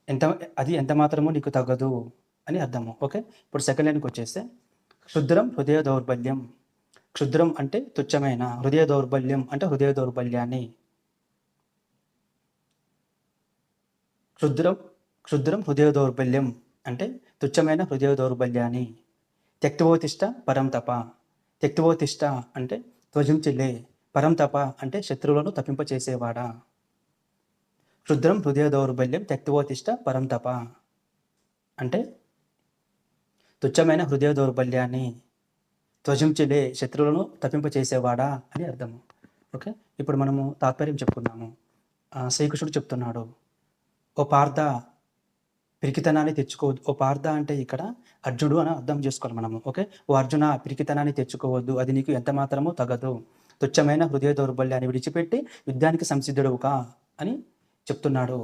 ఎంత అది ఎంత మాత్రమూ నీకు తగ్గదు అని అర్థము. ఓకే. ఇప్పుడు సెకండ్ లైన్‌కొచ్చేస్తే క్షుద్రం హృదయ దౌర్బల్యం. క్షుద్రం అంటే తుచ్చమైన, హృదయ దౌర్బల్యం అంటే హృదయ దౌర్బల్యాన్ని. క్షుద్రం క్షుద్రం హృదయ దౌర్బల్యం అంటే తుచ్చమైన హృదయ దౌర్బల్యాన్ని. త్యక్తవోతిష్ట పరంతప. త్యక్తవోతిష్ట అంటే త్వజించి లే. పరంతప అంటే శత్రువులను తప్పింపచేసేవాడా. క్షుద్రం హృదయ దౌర్బల్యం త్యక్తవోతిష్ట పరంతప అంటే తుచ్చమైన హృదయ దౌర్బల్యాన్ని త్వజించి లే, శత్రువులను తప్పింపచేసేవాడా అని అర్థము. ఓకే. ఇప్పుడు మనము తాత్పర్యం చెప్పుకుందాము. శ్రీకృష్ణుడు చెప్తున్నాడు, ఓ పార్థ పిరికితనాన్ని తెచ్చుకోవద్దు. ఓ పార్థ అంటే ఇక్కడ అర్జునుడు అని అర్థం చేసుకోవాలి మనము. ఓకే. ఓ అర్జున పిరికితనాన్ని తెచ్చుకోవద్దు, అది నీకు ఎంత మాత్రమూ తగదు. తుచ్చమైన హృదయ దౌర్బల్యాన్ని విడిచిపెట్టి యుద్ధానికి సంసిద్ధుడవు కా అని చెప్తున్నాడు.